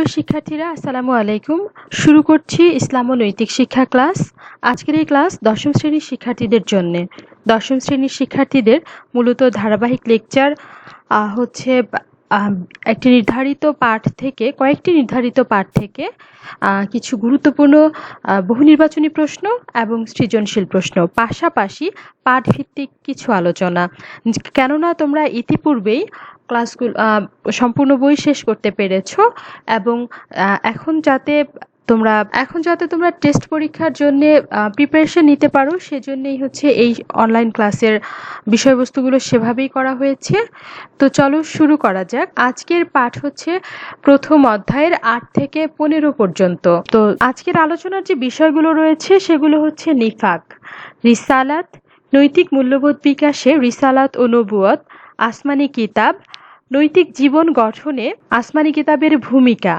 প্রিয় শিক্ষার্থীরা, আসসালামু আলাইকুম। শুরু করছি ইসলাম ও নৈতিক শিক্ষা ক্লাস। আজকের এই ক্লাস দশম শ্রেণীর শিক্ষার্থীদের জন্য। দশম শ্রেণীর শিক্ষার্থীদের মূলত ধারাবাহিক লেকচার হচ্ছে কয়েকটি নির্ধারিত পাঠ থেকে কিছু গুরুত্বপূর্ণ বহু নির্বাচনী প্রশ্ন এবং সৃজনশীল প্রশ্ন, পাশাপাশি পাঠভিত্তিক কিছু আলোচনা। কেননা তোমরা ইতিপূর্বেই ক্লাসগুলো সম্পূর্ণ বই শেষ করতে পেরেছো এবং এখন যাতে তোমরা টেস্ট পরীক্ষার জন্য প্রিপারেশন নিতে পারো, সেজন্যই হচ্ছে এই অনলাইন ক্লাসের বিষয়বস্তুগুলো সেভাবেই করা হয়েছে। তো চলো শুরু করা যাক। আজকের পাঠ হচ্ছে প্রথম অধ্যায়ের 8 থেকে 15 পর্যন্ত। তো আজকের আলোচনার যে বিষয়গুলো রয়েছে সেগুলো হচ্ছে নিফাক, রিসালাত, নৈতিক মূল্যবোধ বিকাশে রিসালাত ও নবুয়ত, আসমানি কিতাব, নৈতিক জীবন গঠনে আসমানি কিতাবের ভূমিকা,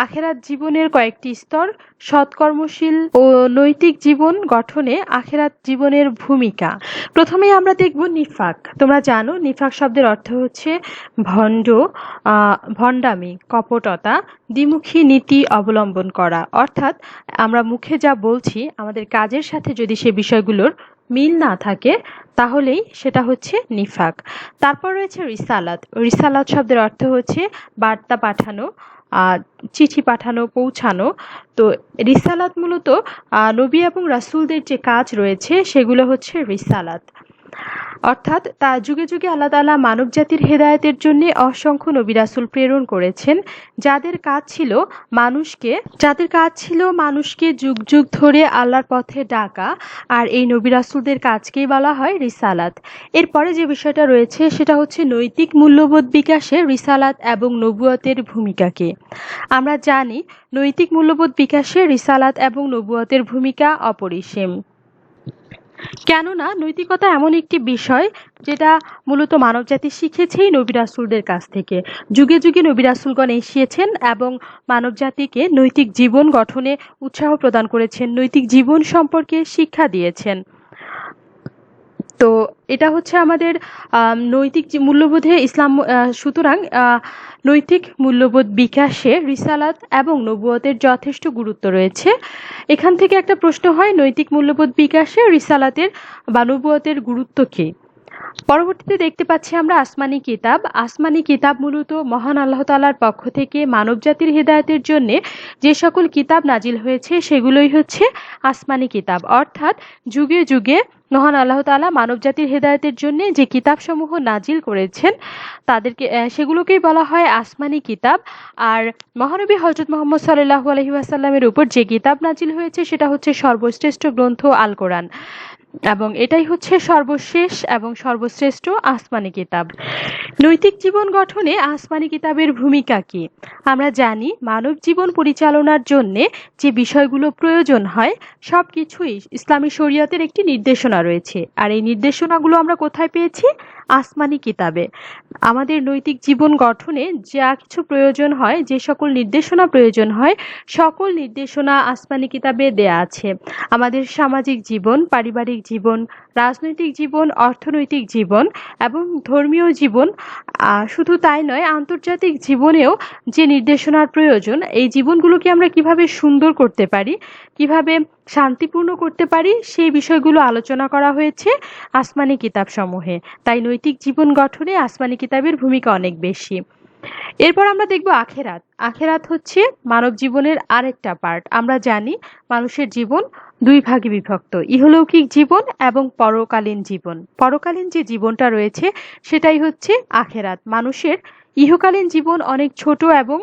আখেরাত জীবনের কয়েকটি স্তর, সৎকর্মশীল ও নৈতিক জীবন গঠনে আখেরাত জীবনের ভূমিকা। প্রথমেই আমরা দেখব নিফাক। তোমরা জানো নিফাক শব্দের অর্থ হচ্ছে ভণ্ডামি, কপটতা, দ্বিমুখী নীতি অবলম্বন করা। অর্থাৎ আমরা মুখে যা বলছি আমাদের কাজের সাথে যদি সে বিষয়গুলোর মিল না থাকে তাহলেই সেটা হচ্ছে নিফাক। তারপর রয়েছে রিসালাত শব্দের অর্থ হচ্ছে বার্তা পাঠানো, চিঠি পাঠানো, পৌঁছানো। তো রিসালাত মূলত নবী এবং রাসূলদের যে কাজ রয়েছে সেগুলো হচ্ছে রিসালাত। অর্থাৎ তা যুগে যুগে আল্লাহ তাআলা মানব জাতির হেদায়েতের জন্য অসংখ্য নবী রাসূল প্রেরণ করেছেন, যাদের কাজ ছিল মানুষকে যুগ যুগ ধরে আল্লাহর পথে ডাকা। আর এই নবী রাসূলদের কাজকেই বলা হয় রিসালাত। এরপরে যে বিষয়টা রয়েছে সেটা হচ্ছে নৈতিক মূল্যবোধ বিকাশে রিসালাত এবং নবুয়তের ভূমিকাকে। আমরা জানি নৈতিক মূল্যবোধ বিকাশে রিসালাত এবং নবুয়তের ভূমিকা অপরিসীম। কেননা নৈতিকতা এমন একটি বিষয় যেটা মূলত মানবজাতি শিখেছেই নবী রাসূলদের কাছ থেকে। যুগে যুগে নবী রাসূলগণ এসেছেন এবং মানবজাতিকে নৈতিক জীবন গঠনে উৎসাহ প্রদান করেছেন, নৈতিক জীবন সম্পর্কে শিক্ষা দিয়েছেন। তো এটা হচ্ছে আমাদের নৈতিক মূল্যবোধে ইসলাম। সুতরাং নৈতিক মূল্যবোধ বিকাশে রিসালাত এবং নবুয়তের যথেষ্ট গুরুত্ব রয়েছে। এখান থেকে একটা প্রশ্ন হয়, নৈতিক মূল্যবোধ বিকাশে রিসালাতের বা নবুয়তের গুরুত্ব কী? পরবর্তীতে দেখতে পাচ্ছি আমরা আসমানি কিতাব মূলত মহান আল্লাহ তাআলার পক্ষ থেকে মানবজাতির হেদায়েতের জন্য যে সকল কিতাব নাজিল হয়েছে সেগুলোই হচ্ছে আসমানি কিতাব। অর্থাৎ যুগে যুগে মহান আল্লাহ তাআলা মানবজাতির হেদায়েতের জন্য যে কিতাবসমূহ নাজিল করেছেন সেগুলোকেই বলা হয় আসমানি কিতাব। আর মহানবী হযরত মুহাম্মদ সাল্লাল্লাহু আলাইহি ওয়াসাল্লামের উপর যে কিতাব নাজিল হয়েছে সেটা হচ্ছে সর্বশ্রেষ্ঠ গ্রন্থ আল কোরআন, এবং এটাই হচ্ছে সর্বশেষ এবং সর্বশ্রেষ্ঠ আসমানি কিতাব। নৈতিক জীবন গঠনে আসমানি কিতাবের ভূমিকা কি? আমরা জানি মানব জীবন পরিচালনার জন্য যে বিষয়গুলো প্রয়োজন হয় সবকিছুই ইসলামী শরীয়তের একটি নির্দেশনা রয়েছে। আর এই নির্দেশনাগুলো আমরা কোথায় পেয়েছি? আসমানি কিতাবে। আমাদের নৈতিক জীবন গঠনে যা কিছু প্রয়োজন হয়, যে সকল নির্দেশনা প্রয়োজন হয়, সকল নির্দেশনা আসমানি কিতাবে দেয়া আছে। আমাদের সামাজিক জীবন, পারিবারিক জীবন, রাজনৈতিক জীবন, অর্থনৈতিক জীবন এবং ধর্মীয় জীবন, শুধু তাই নয়, আন্তর্জাতিক জীবনেও যে নির্দেশনার প্রয়োজন, এই জীবনগুলোকে আমরা কিভাবে সুন্দর করতে পারি, কিভাবে শান্তিপূর্ণ করতে পারি, সেই বিষয়গুলো আলোচনা করা হয়েছে আসমানি কিতাব সমূহে। তাই নৈতিক জীবন গঠনে আসমানি কিতাবের ভূমিকা অনেক বেশি। এরপর আমরা দেখব আখেরাত হচ্ছে মানব জীবনের আরেকটা পার্ট। আমরা জানি মানুষের জীবন দুই ভাগে বিভক্ত, ইহলৌকিক জীবন এবং পরকালীন জীবন। পরকালীন যে জীবনটা রয়েছে সেটাই হচ্ছে আখেরাত। মানুষের ইহকালীন জীবন অনেক ছোট এবং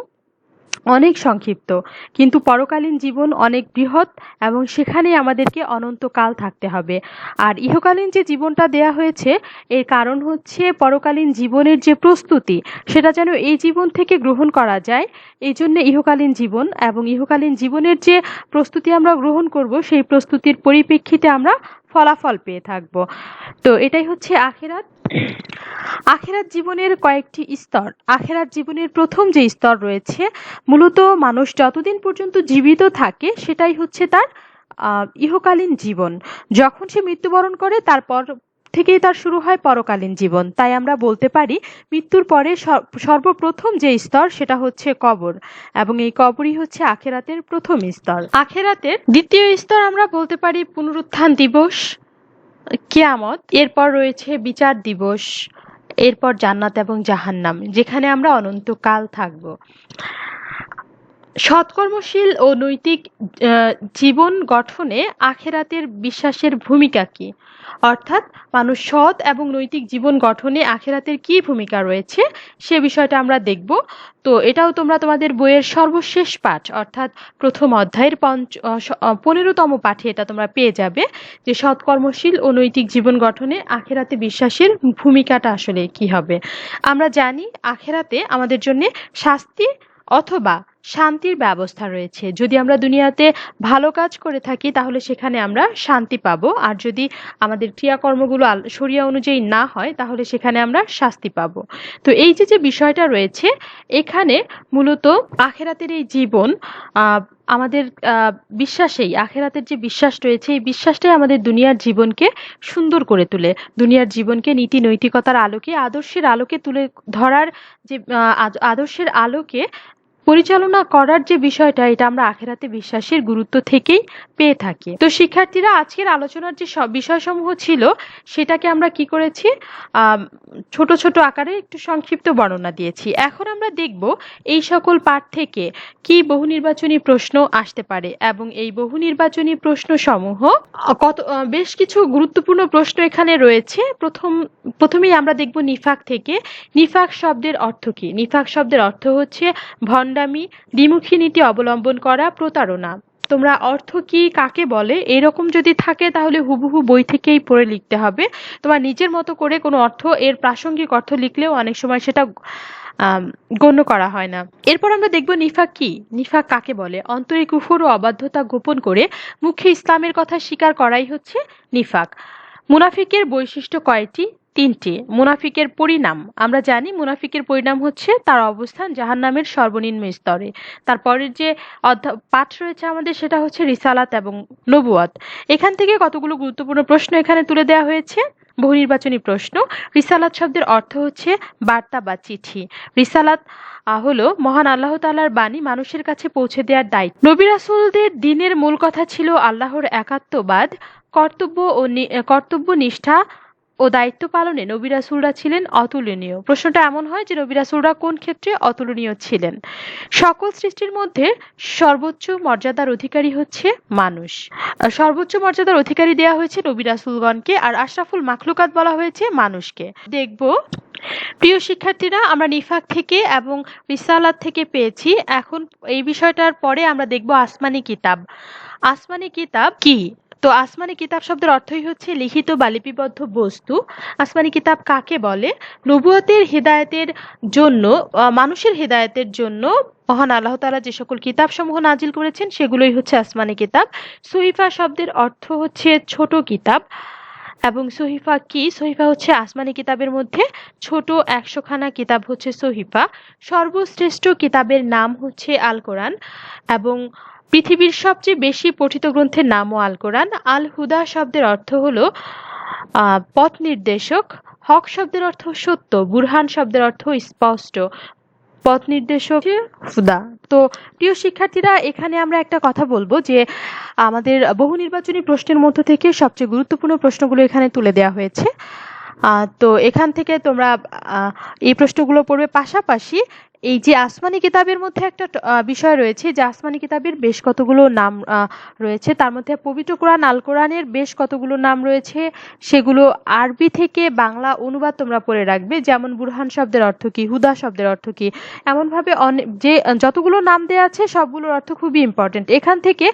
অনেক সংক্ষিপ্ত, কিন্তু পরকালীন জীবন অনেক বৃহৎ এবং সেখানে আমাদেরকে অনন্তকাল থাকতে হবে। আর ইহকালীন যে জীবনটা দেয়া হয়েছে এর কারণ হচ্ছে পরকালীন জীবনের যে প্রস্তুতি সেটা যেন এই জীবন থেকে গ্রহণ করা যায়। এই জন্য ইহকালীন জীবন এবং ইহকালীন জীবনের যে প্রস্তুতি আমরা গ্রহণ করব সেই প্রস্তুতির পরিপ্রেক্ষিতে আমরা ফলাফল পেয়ে থাকব। তো এটাই হচ্ছে আখেরাত জীবনের কয়েকটি স্তর। আখেরাত জীবনের প্রথম যে স্তর রয়েছে, মূলত মানুষ যতদিন পর্যন্ত জীবিত থাকে সেটাই হচ্ছে তার ইহকালীন জীবন। যখন সে মৃত্যুবরণ করে তারপর থেকেই তার শুরু হয় পরকালীন জীবন। তাই আমরা বলতে পারি মৃত্যুর পরে সর্বপ্রথম যে স্তর সেটা হচ্ছে কবর, এবং এই কবরই হচ্ছে আখেরাতের প্রথম স্তর। আখেরাতের দ্বিতীয় স্তর আমরা বলতে পারি পুনরুত্থান দিবস, কিয়ামত। এরপর রয়েছে বিচার দিবস, এরপর জান্নাত এবং জাহান্নাম, যেখানে আমরা অনন্তকাল থাকব। সৎকর্মশীল ও নৈতিক জীবন গঠনে আখেরাতের বিশ্বাসের ভূমিকা কি? অর্থাৎ মানুষ সৎ এবং নৈতিক জীবন গঠনে আখেরাতের কি ভূমিকা রয়েছে সে বিষয়টা আমরা দেখব। তো এটাও তোমরা তোমাদের বইয়ের সর্বশেষ পাঠ অর্থাৎ প্রথম অধ্যায়ের 15তম পাঠে এটা তোমরা পেয়ে যাবে যে সৎকর্মশীল ও নৈতিক জীবন গঠনে আখেরাতে বিশ্বাসের ভূমিকাটা আসলে কি হবে। আমরা জানি আখেরাতে আমাদের জন্য শাস্তি অথবা শান্তির ব্যবস্থা রয়েছে। যদি আমরা দুনিয়াতে ভালো কাজ করে থাকি তাহলে সেখানে আমরা শান্তি পাবো, আর যদি আমাদের ক্রিয়াকর্মগুলো শরিয়া অনুযায়ী না হয় তাহলে সেখানে আমরা শাস্তি পাবো। তো এই যে বিষয়টা রয়েছে এখানে মূলত আখেরাতের এই জীবন আমাদের বিশ্বাসেই, আখেরাতের যে বিশ্বাস রয়েছে এই বিশ্বাসটাই আমাদের দুনিয়ার জীবনকে সুন্দর করে তোলে। দুনিয়ার জীবনকে নীতি নৈতিকতার আলোকে, আদর্শের আলোকে তুলে ধরার যে আদর্শের আলোকে পরিচালনা করার যে বিষয়টা, এটা আমরা আখেরাতে বিশ্বাসের গুরুত্ব থেকেই পেয়ে থাকি। তো শিক্ষার্থীরা, আজকের আলোচনার যে বিষয়সমূহ ছিল সেটাকে আমরা কি করেছি, ছোট ছোট আকারে একটু সংক্ষিপ্ত বর্ণনা দিয়েছি। এখন আমরা দেখব এই সকল পাঠ থেকে কি বহু নির্বাচনী প্রশ্ন আসতে পারে, এবং এই বহু নির্বাচনী প্রশ্ন সমূহ বেশ কিছু গুরুত্বপূর্ণ প্রশ্ন এখানে রয়েছে। প্রথমেই আমরা দেখব নিফাক থেকে। নিফাক শব্দের অর্থ কি? নিফাক শব্দের অর্থ হচ্ছে ভণ্ডামি, দ্বিমুখী নীতি অবলম্বন করা, প্রতারণা। তোমরা অর্থ কি, কাকে বলে এরকম যদি থাকে তাহলে হুবহু বই থেকেই পড়ে লিখতে হবে। তোমার নিজের মতো করে কোনো অর্থ, এর প্রাসঙ্গিক অর্থ লিখলেও অনেক সময় সেটা গণ্য করা হয় না। এরপর আমরা দেখব নিফাক কি, নিফাক কাকে বলে। অন্তরে কুফর ও অবাধ্যতা গোপন করে মুখে ইসলামের কথা স্বীকার করাই হচ্ছে নিফাক। মুনাফিকের বৈশিষ্ট্য কয়টি? 3টি। মুনাফিকের পরিণাম, আমরা জানি মুনাফিকের পরিণাম হচ্ছে তার অবস্থান জাহান্নামের সর্বনিম্ন স্তরে। তারপরের যে পাঠ রয়েছে আমাদের সেটা হচ্ছে রিসালাত এবং নবুয়ত। এখান থেকে কতগুলো গুরুত্বপূর্ণ প্রশ্ন এখানে তুলে দেওয়া হয়েছে। বহু নির্বাচনী প্রশ্ন। রিসালাত শব্দের অর্থ হচ্ছে বার্তা বা চিঠি। রিসালাত হলো মহান আল্লাহ তাআলার বাণী মানুষের কাছে পৌঁছে দেওয়ার দায়িত্ব। নবী রাসূলদের দ্বীনের মূল কথা ছিল আল্লাহর একাত্মবাদ, কর্তব্য নিষ্ঠা ও দায়িত্ব পালনে নবী রাসূলরা ছিলেন অতুলনীয়। প্রশ্নটা এমন হয় যে নবী রাসূলরা কোন ক্ষেত্রে অতুলনীয় ছিলেন? সকল সৃষ্টির মধ্যে সর্বোচ্চ মর্যাদার অধিকারী হচ্ছে মানুষ। সর্বোচ্চ মর্যাদার অধিকারী দেয়া হয়েছে নবী রাসূলগণকে, আর আশরাফুল মাখলুকাত বলা হয়েছে মানুষকে। দেখব প্রিয় শিক্ষার্থীরা, আমরা নিফাক থেকে এবং রিসালাত থেকে পেয়েছি। এখন এই বিষয়টার পরে আমরা দেখব আসমানি কিতাব। আসমানি কিতাব কি? তো আসমানি কিতাব শব্দের অর্থই হচ্ছে লিখিত বা লিপিবদ্ধ বস্তু। আসমানি কিতাব কাকে বলে? নবুয়তের হেদায়েতের জন্য, মানুষের হেদায়েতের জন্য মহান আল্লাহ তাআলা যে সকল কিতাব সমূহ নাজিল করেছেন সেগুলোই হচ্ছে আসমানি কিতাব। সহিফা শব্দের অর্থ হচ্ছে ছোট কিতাব। এবং সহিফা কি? সহিফা হচ্ছে আসমানি কিতাবের মধ্যে ছোট 100খানা কিতাব হচ্ছে সহিফা। সর্বশ্রেষ্ঠ কিতাবের নাম হচ্ছে আল কোরআন, এবং পৃথিবীর সবচেয়ে বেশি পঠিত গ্রন্থের নামও আল কোরআন। আল হুদা শব্দের অর্থ হলো পথ নির্দেশক। হক শব্দের অর্থ সত্য। বুরহান শব্দের অর্থ স্পষ্ট। পথ নির্দেশক হুদা। তো প্রিয় শিক্ষার্থীরা, এখানে আমরা একটা কথা বলবো যে আমাদের বহু নির্বাচনী প্রশ্নের মধ্য থেকে সবচেয়ে গুরুত্বপূর্ণ প্রশ্নগুলো এখানে তুলে দেওয়া হয়েছে। তো এখান থেকে তোমরা এই প্রশ্নগুলো পড়বে। পাশাপাশি এই যে আসমানি কিতাবের মধ্যে একটা বিষয় রয়েছে যে আসমানি কিতাবের বেশ কতগুলো নাম রয়েছে, তার মধ্যে পবিত্র কোরআন আল কোরআনের বেশ কতগুলো নাম রয়েছে, সেগুলো আরবি থেকে বাংলা অনুবাদ তোমরা পড়ে রাখবে। যেমন বুরহান শব্দের অর্থ কি, হুদা শব্দের অর্থ কি, এমনভাবে যে যতগুলো নাম দেওয়া আছে সবগুলোর অর্থ খুবই ইম্পর্টেন্ট। এখান থেকে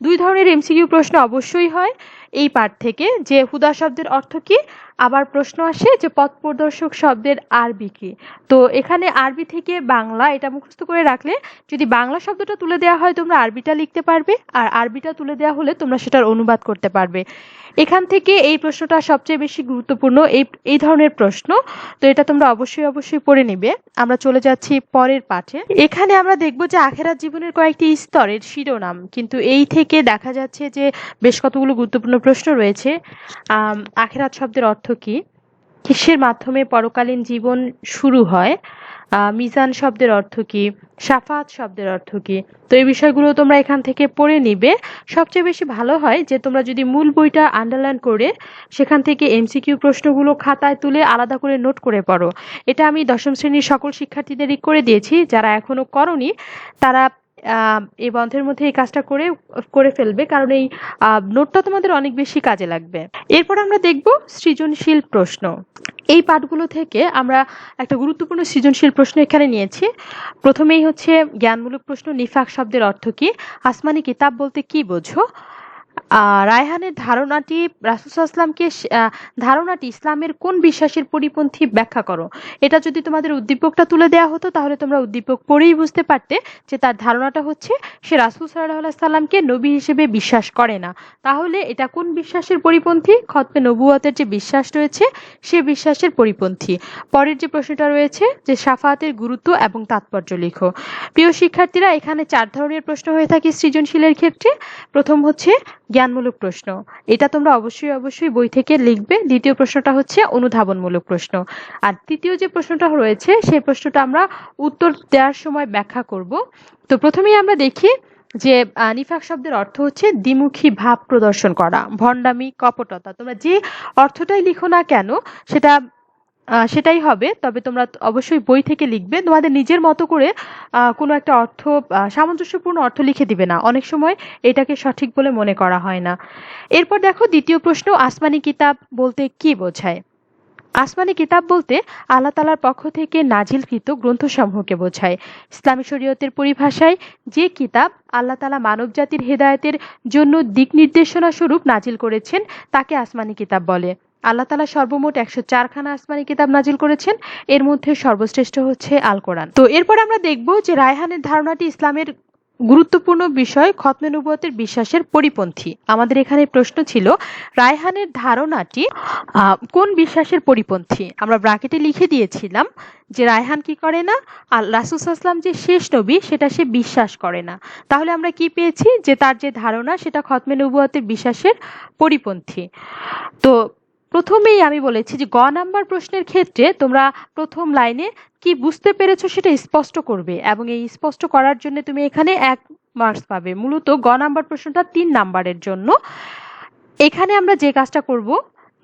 2 ধরনের এমসিকিউ প্রশ্ন অবশ্যই হয় এই পাঠ থেকে, যে হুদা শব্দের অর্থ কি, আবার প্রশ্ন আসে যে পথ প্রদর্শক শব্দের আরবি কি। তো এখানে আরবি থেকে বাংলা এটা মুখস্থ করে রাখলে যদি বাংলা শব্দটা তুলে দেওয়া হয় তোমরা আরবিটা লিখতে পারবে, আর আরবিটা তুলে দেওয়া হলে তোমরা সেটার অনুবাদ করতে পারবে। এখান থেকে এই প্রশ্নটা সবচেয়ে বেশি গুরুত্বপূর্ণ, এই ধরনের প্রশ্ন। তো এটা তোমরা অবশ্যই পড়ে নিবে। আমরা চলে যাচ্ছি পরের পাঠে। এখানে আমরা দেখব যে আখেরাত জীবনের কয়েকটি স্তরের শিরোনাম, কিন্তু এই থেকে দেখা যাচ্ছে যে বেশ কতগুলো গুরুত্বপূর্ণ প্রশ্ন রয়েছে। আখেরাত শব্দের অর্থ কি, কিসের মাধ্যমে পরকালীন জীবন শুরু হয়, মিজান শব্দের অর্থ কি, শাফাত শব্দের অর্থ কি। তো এই বিষয়গুলো তোমরা এখান থেকে পড়ে নিবে। সবচেয়ে বেশি ভালো হয় যে তোমরা যদি মূল বইটা আন্ডারলাইন করে সেখান থেকে এমসিকিউ প্রশ্নগুলো খাতায় তুলে আলাদা করে নোট করে পড়ো। এটা আমি দশম শ্রেণীর সকল শিক্ষার্থীদেরই করে দিয়েছি। যারা এখনো করনি তারা এই বন্ধের মধ্যে এই কাজটা করে ফেলবে, কারণ এই নোটটা তোমাদের অনেক বেশি কাজে লাগবে। এরপর আমরা দেখব সৃজনশীল প্রশ্ন। এই পাঠগুলো থেকে আমরা একটা গুরুত্বপূর্ণ সৃজনশীল প্রশ্ন এখানে নিয়েছি। প্রথমেই হচ্ছে জ্ঞানমূলক প্রশ্ন, নিফাক শব্দের অর্থ কি, আসমানি কিতাব বলতে কি বোঝো, রায়হানের ধারণাটি রাসূল সাল্লাল্লাহু আলাইহি ওয়াসাল্লামকে ধারণাটি ইসলামের কোন বিশ্বাসের পরিপন্থী ব্যাখ্যা করো। এটা যদি তোমাদের উদ্দীপকটা তুলে দেওয়া হতো তাহলে তোমরা উদ্দীপক পড়েই বুঝতে পারতে যে তার ধারণাটা হচ্ছে সে রাসূল সাল্লাল্লাহু আলাইহি ওয়াসাল্লামকে নবী হিসেবে বিশ্বাস করে না। তাহলে এটা কোন বিশ্বাসের পরিপন্থী? খতমে নবুয়তের যে বিশ্বাস রয়েছে সে বিশ্বাসের পরিপন্থী। পরের যে প্রশ্নটা রয়েছে যে শাফাতের গুরুত্ব এবং তাৎপর্য লিখো। প্রিয় শিক্ষার্থীরা, এখানে 4 ধরনের প্রশ্ন হয়ে থাকে সৃজনশীলের ক্ষেত্রে। প্রথম হচ্ছে জ্ঞানমূলক প্রশ্ন, এটা তোমরা অবশ্যই বই থেকে লিখবে। দ্বিতীয় প্রশ্নটা হচ্ছে অনুধাবনমূলক প্রশ্ন। আর তৃতীয় যে প্রশ্নটা রয়েছে সেই প্রশ্নটা আমরা উত্তর দেওয়ার সময় ব্যাখ্যা করব। তো প্রথমেই আমরা দেখি যে নিফাক শব্দের অর্থ হচ্ছে দ্বিমুখী ভাব প্রদর্শন করা, ভণ্ডামি, কপটতা। তোমরা যে অর্থটাই লিখো না কেন সেটাই হবে, তবে তোমরা অবশ্যই বই থেকে লিখবে। তোমাদের নিজের মতো করে কোনো একটা অর্থ, সামঞ্জস্যপূর্ণ অর্থ লিখে দিবে না, অনেক সময় এটাকে সঠিক বলে মনে করা হয় না। এরপর দেখো দ্বিতীয় প্রশ্ন, আসমানি কিতাব বলতে কি বোঝায়। আসমানি কিতাব বলতে আল্লাহ তাআলার পক্ষ থেকে নাজিলকৃত গ্রন্থসমূহকে বোঝায়। ইসলামী শরীয়তের পরিভাষায় যে কিতাব আল্লাহ তাআলা মানবজাতির হেদায়েতের জন্য দিক নির্দেশনা স্বরূপ নাজিল করেছেন তাকে আসমানি কিতাব বলে। আল্লাহ তাআলা সর্বমোট 104 খানা আসমানি কিতাব নাজিল করেছেন, এর মধ্যে সর্বশ্রেষ্ঠ হচ্ছে আল কোরআন। তো এরপর আমরা দেখব যে রায়হানের ধারণাটি ইসলামের গুরুত্বপূর্ণ বিষয় খতমে নবুয়তের বিশ্বাসের পরিপন্থী। আমাদের এখানে প্রশ্ন ছিল রায়হানের ধারণাটি কোন বিশ্বাসের পরিপন্থী। আমরা ব্র্যাকেটে লিখে দিয়েছিলাম যে রায়হান কি করে না, রাসূল সাল্লাল্লাহু আলাইহি ওয়াসাল্লাম যে শেষ নবী সেটা সে বিশ্বাস করে না। তাহলে আমরা কি পেয়েছি যে তার যে ধারণা সেটা খতমে নবুয়তের বিশ্বাসের পরিপন্থী। তো প্রথমেই আমি বলেছি যে গ নাম্বার প্রশ্নের ক্ষেত্রে তোমরা প্রথম লাইনে কি বুঝতে পেরেছো সেটা স্পষ্ট করবে, এবং এই স্পষ্ট করার জন্য তুমি এখানে 1 মার্কস পাবে। মূলত গ নাম্বার প্রশ্নটা 3 নাম্বারের জন্য। এখানে আমরা যে কাজটা করব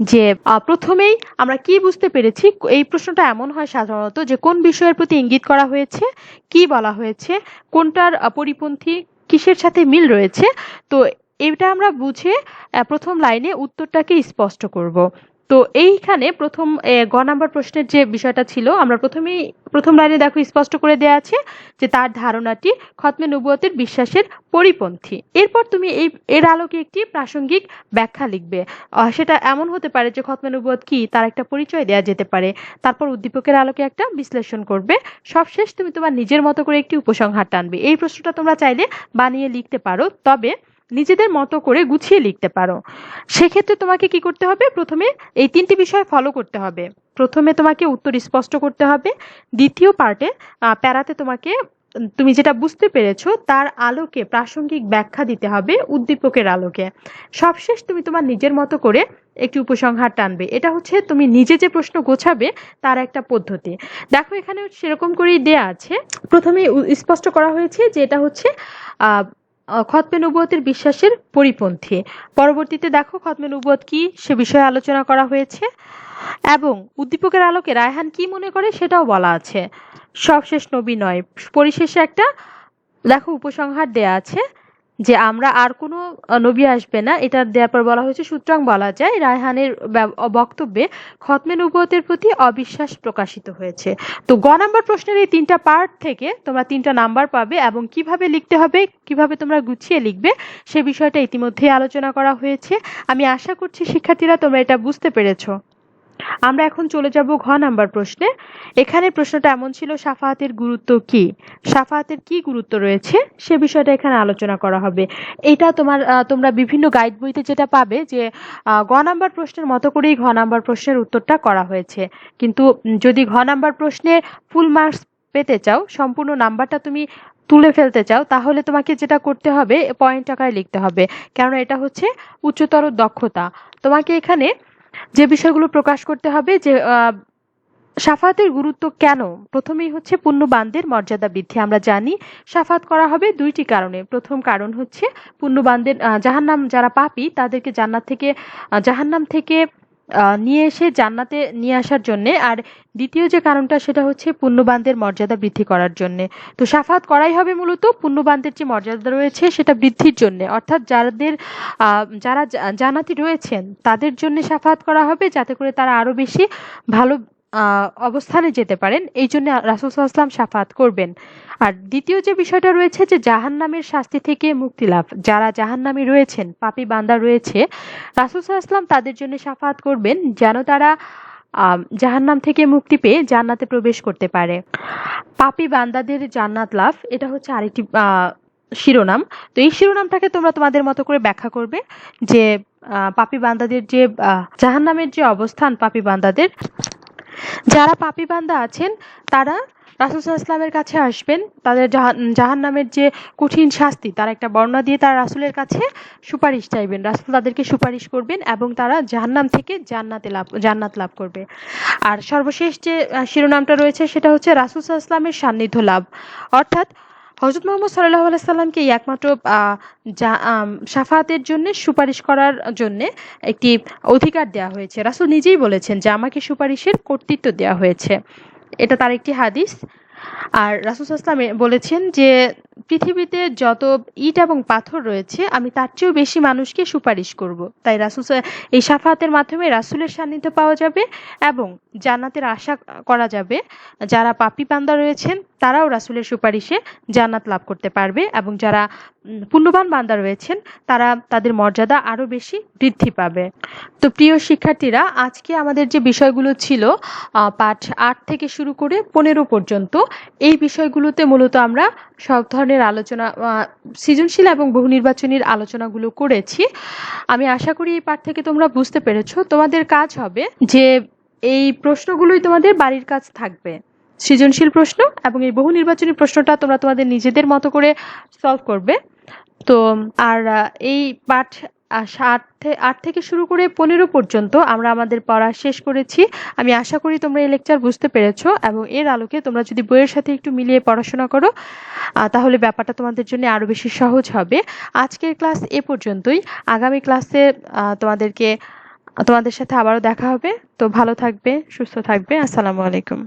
যে প্রথমেই আমরা কি বুঝতে পেরেছি, এই প্রশ্নটা এমন হয় সাধারণত যে কোন বিষয়ের প্রতি ইঙ্গিত করা হয়েছে, কি বলা হয়েছে, কোনটার পরিপন্থী, কিসের সাথে মিল রয়েছে। তো এটা আমরা বুঝে প্রথম লাইনে উত্তরটাকে স্পষ্ট করব। তো এইখানে প্রথম গ নাম্বার প্রশ্নের যে বিষয়টা ছিল, আমরা প্রথম লাইনে দেখো স্পষ্ট করে দেয়া আছে যে তার ধারণাটি খতমে নবুয়তের বিশ্বাসের পরিপন্থী। এরপর তুমি এর আলোকে একটি প্রাসঙ্গিক ব্যাখ্যা লিখবে। সেটা এমন হতে পারে যে খতমে নবুয়ত কি তার একটা পরিচয় দেয়া যেতে পারে, তারপর উদ্দীপকের আলোকে একটা বিশ্লেষণ করবে, সবশেষ তুমি তোমার নিজের মতো করে একটি উপসংহার টানবে। এই প্রশ্নটা তোমরা চাইলে বানিয়ে লিখতে পারো, তবে নিজেদের মতো করে গুছিয়ে লিখতে পারো। সেক্ষেত্রে তোমাকে কি করতে হবে, প্রথমে এই 3টি বিষয় ফলো করতে হবে। প্রথমে তোমাকে উত্তর স্পষ্ট করতে হবে, দ্বিতীয় পার্টে প্যারাতে তুমি যেটা বুঝতে পেরেছো তার আলোকে প্রাসঙ্গিক ব্যাখ্যা দিতে হবে উদ্দীপকের আলোকে, সবশেষ তুমি তোমার নিজের মতো করে একটি উপসংহার টানবে। এটা হচ্ছে তুমি নিজে যে প্রশ্ন গোছাবে তার একটা পদ্ধতি। দেখো এখানে সেরকম করেই দেয়া আছে। প্রথমে স্পষ্ট করা হয়েছে যে এটা হচ্ছে খতমে নবুয়তের বিশ্বাসের পরিপন্থী। পরবর্তীতে দেখো খতমে নবুয়ত কি সে বিষয়ে আলোচনা করা হয়েছে, এবং উদ্দীপকের আলোকে রায়হান কি মনে করে সেটাও বলা আছে। সবশেষ নবী নয়, পরিশেষে একটা দেখো উপসংহার দেয়া আছে যে আমরা আর কোনো নবী আসবে না। এটা দেওয়ার পর বলা হয়েছে সুতরাং বলা যায় রায়হানের বক্তব্যে খতমে নবুয়তের প্রতি অবিশ্বাস প্রকাশিত হয়েছে। তো গ নাম্বার প্রশ্নের এই 3টা পার্ট থেকে তোমরা 3টা নাম্বার পাবে, এবং কিভাবে লিখতে হবে, কিভাবে তোমরা গুছিয়ে লিখবে সে বিষয়টা ইতিমধ্যেই আলোচনা করা হয়েছে। আমি আশা করছি শিক্ষার্থীরা তোমরা এটা বুঝতে পেরেছো। আমরা এখন চলে যাব ঘ নাম্বার প্রশ্নে। এখানে প্রশ্নটা এমন ছিল শাফাতের গুরুত্ব কি, শাফাতের কি গুরুত্ব রয়েছে সে বিষয়টা এখানে আলোচনা করা হবে। এটা তোমরা বিভিন্ন গাইড বইতে যেটা পাবে যে গ নাম্বার প্রশ্নের মতো করেই ঘ নাম্বার প্রশ্নের উত্তরটা করা হয়েছে, কিন্তু যদি ঘ নাম্বার প্রশ্নে ফুল মার্কস পেতে চাও, সম্পূর্ণ নাম্বারটা তুমি তুলে ফেলতে চাও, তাহলে তোমাকে যেটা করতে হবে পয়েন্ট আকারে লিখতে হবে, কারণ এটা হচ্ছে উচ্চতর দক্ষতা। তোমাকে এখানে যে বিষয়গুলো প্রকাশ করতে হবে যে শাফাতের গুরুত্ব কেন। প্রথমেই হচ্ছে পুণ্যবানদের মর্যাদা বৃদ্ধি। আমরা জানি শাফাত করা হবে দুইটি কারণে। প্রথম কারণ হচ্ছে পুণ্যবানদের জাহান্নাম যারা পাপী তাদেরকে জাহান্নাম থেকে নিয়ে এসে জান্নাতে নিয়ে আসার জন্যে, আর দ্বিতীয় যে কারণটা সেটা হচ্ছে পুণ্যবানদের মর্যাদা বৃদ্ধি করার জন্যে। তো শাফাত করাই হবে মূলত পুণ্যবানদের যে মর্যাদা রয়েছে সেটা বৃদ্ধির জন্যে, অর্থাৎ যারা জান্নাতি রয়েছেন তাদের জন্য শাফাত করা হবে যাতে করে তারা আরো বেশি ভালো অবস্থানে যেতে পারেন। এই জন্য রাসূল সাল্লাল্লাহু আলাইহি ওয়াসাল্লাম শাফাত করবেন। আর দ্বিতীয় যে বিষয়টা রয়েছে যে জাহান্নামের শাস্তি থেকে মুক্তি লাভ। যারা জাহান্নামী রয়েছেন, পাপী বান্দা রয়েছে, রাসূল সাল্লাল্লাহু আলাইহি ওয়াসাল্লাম তাদের জন্য শাফাত করবেন যেন তারা জাহান্নাম থেকে মুক্তি পেয়ে জান্নাতে প্রবেশ করতে পারে। পাপী বান্দাদের জান্নাত লাভ, এটা হচ্ছে আরেকটি শিরোনাম। তো এই শিরোনামটাকে তোমরা তোমাদের মতো করে ব্যাখ্যা করবে যে পাপী বান্দাদের যে জাহান্নামের যে অবস্থান, পাপী বান্দাদের যারা পাপী বান্দা আছেন তারা রাসূল সাল্লাল্লাহু আলাইহি ওয়াসাল্লামের কাছে আসবেন, তাদের জাহান্নামের যে কঠিন শাস্তি তার একটা বর্ণনা দিয়ে তারা রাসূলের কাছে সুপারিশ চাইবেন। রাসূল তাদেরকে সুপারিশ করবেন এবং তারা জাহান্নাম থেকে জান্নাত লাভ করবে। আর সর্বশেষ যে শিরোনামটা রয়েছে সেটা হচ্ছে রাসূল সাল্লাল্লাহু আলাইহি ওয়াসাল্লামের সান্নিধ্য লাভ, অর্থাৎ হযরত মুহাম্মদ সাল্লাল্লাহু আলাইহি সাল্লামকে একমাত্র শাফাতের জন্য সুপারিশ করার জন্য একটি অধিকার দেওয়া হয়েছে। রাসূল নিজেই বলেছেন যে আমাকে সুপারিশের কর্তৃত্ব দেওয়া হয়েছে। এটা তার একটি হাদিস। আর রাসূল সাল্লাল্লাহু আলাইহি ওয়াসাল্লাম বলেছেন যে পৃথিবীতে যত ইট এবং পাথর রয়েছে আমি তার চেয়েও বেশি মানুষকে সুপারিশ করব। তাই এই শাফাতের মাধ্যমে রাসূলের সান্নিধ্য পাওয়া যাবে এবং জান্নাতের আশা করা যাবে। যারা পাপী বান্দা রয়েছেন তারাও রাসূলের সুপারিশে জান্নাত লাভ করতে পারবে এবং যারা পুণ্যবান বান্দা রয়েছেন তারা তাদের মর্যাদা আরো বেশি বৃদ্ধি পাবে। তো প্রিয় শিক্ষার্থীরা, আজকে আমাদের যে বিষয়গুলো ছিল পাঠ ৮ থেকে শুরু করে ১৫ পর্যন্ত, এই বিষয়গুলোতে মূলত আমরা সব ধরনের আলোচনা, সৃজনশীল এবং বহু নির্বাচনীর আলোচনাগুলো করেছি। আমি আশা করি এই পাঠ থেকে তোমরা বুঝতে পেরেছো। তোমাদের কাজ হবে যে এই প্রশ্নগুলোই তোমাদের বাড়ির কাজ থাকবে, সৃজনশীল প্রশ্ন এবং এই বহু নির্বাচনী প্রশ্নটা তোমরা তোমাদের নিজেদের মতো করে সলভ করবে। তো আর এই পাঠ ৮ থেকে শুরু করে ১৫ পর্যন্ত আমরা আমাদের পড়া শেষ করেছি। আমি আশা করি তোমরা এই লেকচার বুঝতে পেরেছো এবং এর আলোকে তোমরা যদি বইয়ের সাথে একটু মিলিয়ে পড়াশোনা করো তাহলে ব্যাপারটা তোমাদের জন্য আরো বেশি সহজ হবে। আজকের ক্লাস এ পর্যন্তই। আগামী ক্লাসে তোমাদের সাথে আবারও দেখা হবে। তো ভালো থাকবে, সুস্থ থাকবে। আসসালামু আলাইকুম।